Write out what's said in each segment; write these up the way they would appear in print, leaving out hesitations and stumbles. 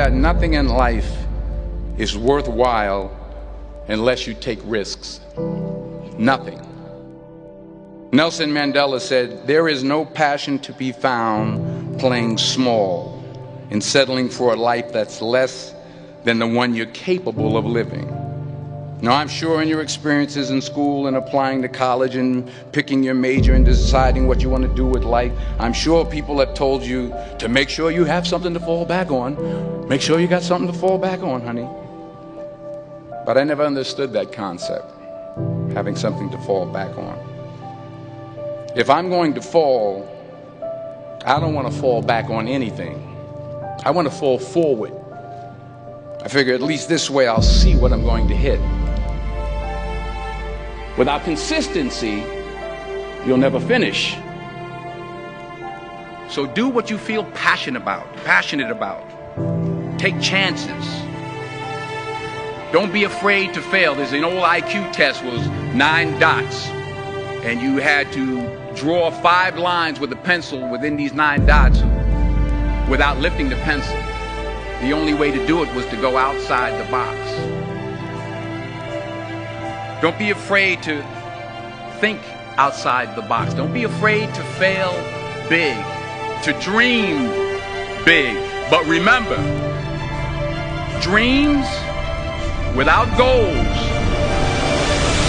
that nothing in life is worthwhile unless you take risks. Nothing. Nelson Mandela said, "There is no passion to be found playing small and settling for a life that's less than the one you're capable of living." Now, I'm sure in your experiences in school and applying to college and picking your major and deciding what you want to do with life, I'm sure people have told you to make sure you have something to fall back on. Make sure you got something to fall back on, honey. But I never understood that concept, having something to fall back on. If I'm going to fall, I don't want to fall back on anything. I want to fall forward. I figure at least this way I'll see what I'm going to hit. Without consistency, you'll never finish. So do what you feel passionate about. Take chances. Don't be afraid to fail. There's an old IQ test was 9 dots, and you had to draw 5 lines with a pencil within these 9 dots without lifting the pencil. The only way to do it was to go outside the box. Don't be afraid to think outside the box. Don't be afraid to fail big, to dream big. But remember, dreams without goals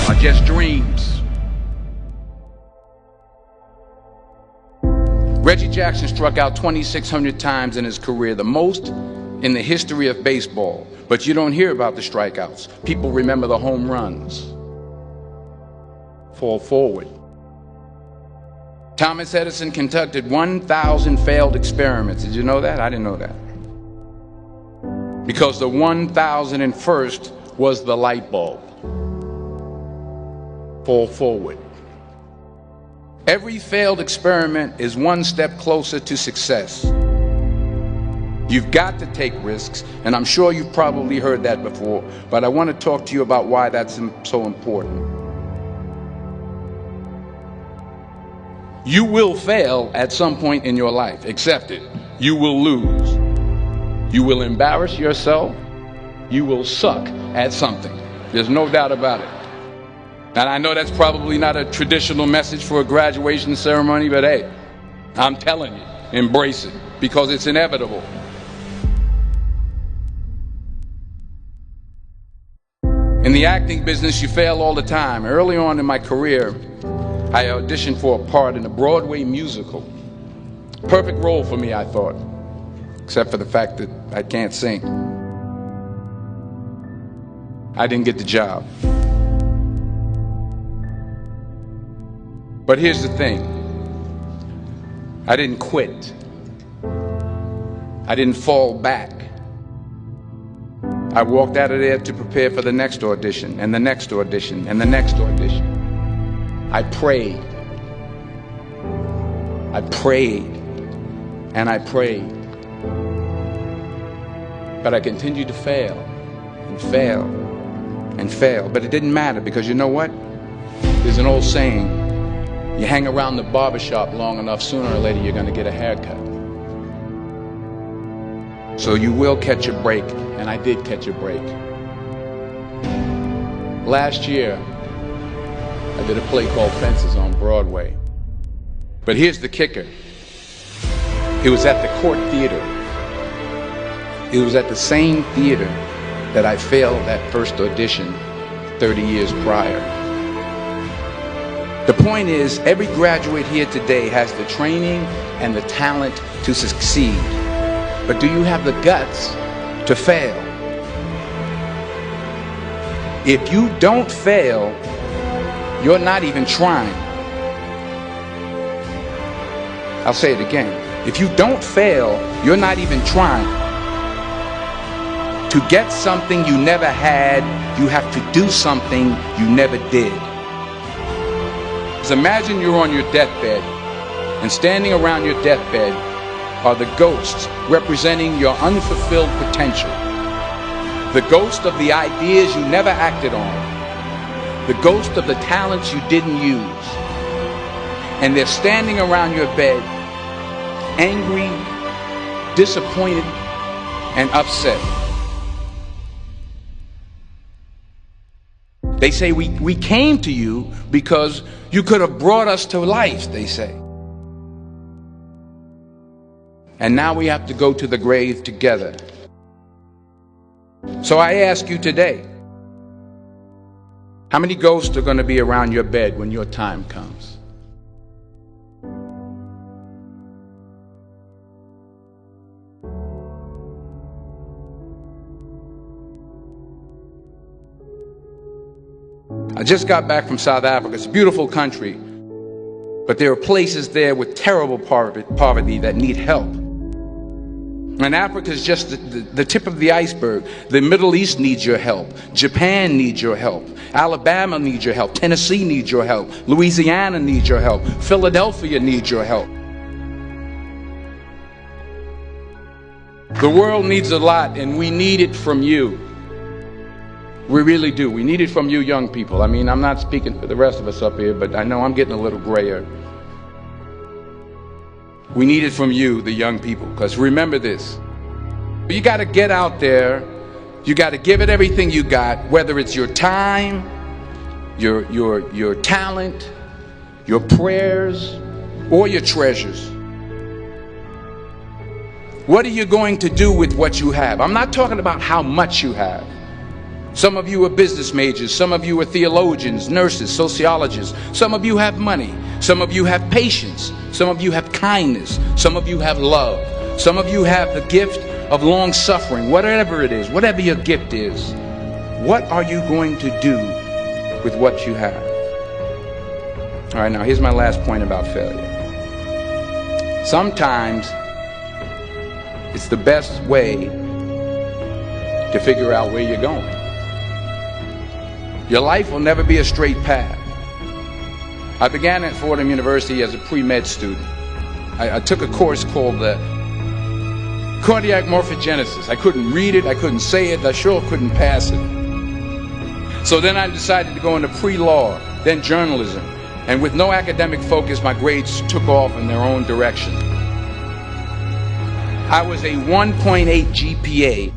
are just dreams. Reggie Jackson struck out 2,600 times in his career, the most in the history of baseball. But you don't hear about the strikeouts. People remember the home runs. Fall forward. Thomas Edison conducted 1,000 failed experiments. Did you know that? I didn't know that. Because the 1,001st was the light bulb. Fall forward. Every failed experiment is one step closer to success. You've got to take risks, and I'm sure you've probably heard that before, but I want to talk to you about why that's so important. You will fail at some point in your life. Accept it. You will lose. You will embarrass yourself. You will suck at something. There's no doubt about it. And I know that's probably not a traditional message for a graduation ceremony, but hey, I'm telling you, embrace it, because it's inevitable. In the acting business, you fail all the time. Early on in my career, I auditioned for a part in a Broadway musical. Perfect role for me, I thought, except for the fact that I can't sing. I didn't get the job. But here's the thing. I didn't quit. I didn't fall back. I walked out of there to prepare for the next audition, and the next audition, and the next audition. I prayed. I prayed. And I prayed. But I continued to fail, and fail, and fail. But it didn't matter, because you know what? There's an old saying, you hang around the barbershop long enough, sooner or later you're going to get a haircut. So you will catch a break, and I did catch a break. Last year, I did a play called Fences on Broadway. But here's the kicker. It was at the Court Theater. It was at the same theater that I failed that first audition 30 years prior. The point is, every graduate here today has the training and the talent to succeed. But do you have the guts to fail? If you don't fail, you're not even trying. I'll say it again. If you don't fail, you're not even trying. To get something you never had, you have to do something you never did. Just imagine you're on your deathbed, and standing around your deathbed are the ghosts representing your unfulfilled potential. The ghost of the ideas you never acted on. The ghost of the talents you didn't use. And they're standing around your bed, angry, disappointed, and upset. They say we came to you because you could have brought us to life, they say. And now we have to go to the grave together. So I ask you today, how many ghosts are going to be around your bed when your time comes? I just got back from South Africa. It's a beautiful country, but there are places there with terrible poverty that need help. And Africa is just the tip of the iceberg. The Middle East needs your help. Japan needs your help. Alabama needs your help. Tennessee needs your help. Louisiana needs your help. Philadelphia needs your help. The world needs a lot, and we need it from you. We really do. We need it from you young people. I mean, I'm not speaking for the rest of us up here, but I know I'm getting a little grayer. We need it from you, the young people, because remember this. You got to get out there. You got to give it everything you got, whether it's your time, your talent, your prayers, or your treasures. What are you going to do with what you have? I'm not talking about how much you have. Some of you are business majors. Some of you are theologians, nurses, sociologists. Some of you have money. Some of you have patience. Some of you have kindness. Some of you have love. Some of you have the gift of long suffering. Whatever it is, whatever your gift is, what are you going to do with what you have? All right, now here's my last point about failure. Sometimes it's the best way to figure out where you're going. Your life will never be a straight path. I began at Fordham University as a pre-med student. I took a course called cardiac morphogenesis. I couldn't read it, I couldn't say it, I sure couldn't pass it. So then I decided to go into pre-law, then journalism. And with no academic focus, my grades took off in their own direction. I was a 1.8 GPA.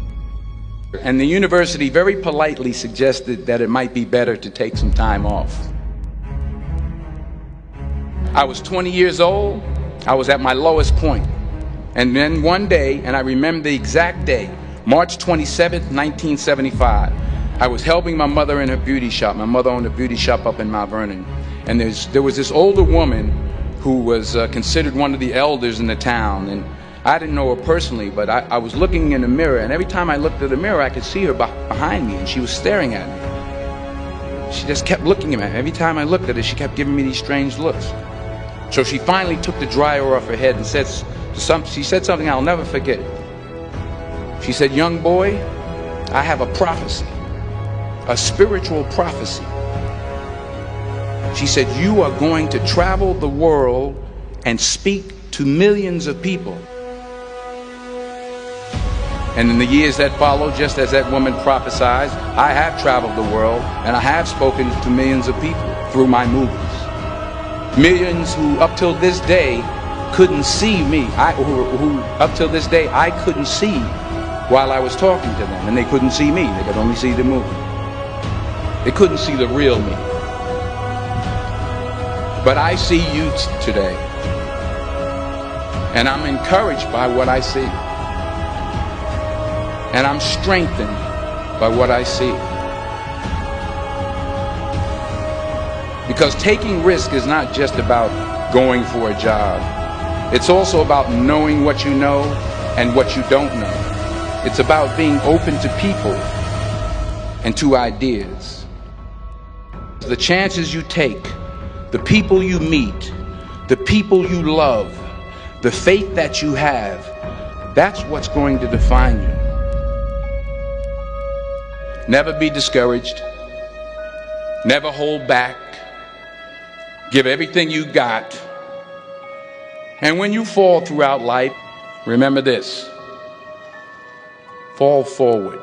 And the university very politely suggested that it might be better to take some time off. I was 20 years old. I was at my lowest point. And then one day, and I remember the exact day, March 27th, 1975, I was helping my mother in her beauty shop. My mother owned a beauty shop up in Mount Vernon. And there was this older woman who was considered one of the elders in the town. And I didn't know her personally, but I was looking in the mirror, and every time I looked at the mirror, I could see her behind me, and she was staring at me. She just kept looking at me. Every time I looked at her, she kept giving me these strange looks. So she finally took the dryer off her head and she said something I'll never forget. She said, "Young boy, I have a prophecy, a spiritual prophecy." She said, "You are going to travel the world and speak to millions of people." And in the years that followed, just as that woman prophesied, I have traveled the world and I have spoken to millions of people through my movies. Millions who up till this day couldn't see me, who up till this day I couldn't see while I was talking to them, and they couldn't see me, they could only see the movie. They couldn't see the real me. But I see you today, and I'm encouraged by what I see. And I'm strengthened by what I see. Because taking risk is not just about going for a job. It's also about knowing what you know and what you don't know. It's about being open to people and to ideas. The chances you take, the people you meet, the people you love, the faith that you have, that's what's going to define you. Never be discouraged. Never hold back. Give everything you got. And when you fall throughout life, remember this: fall forward.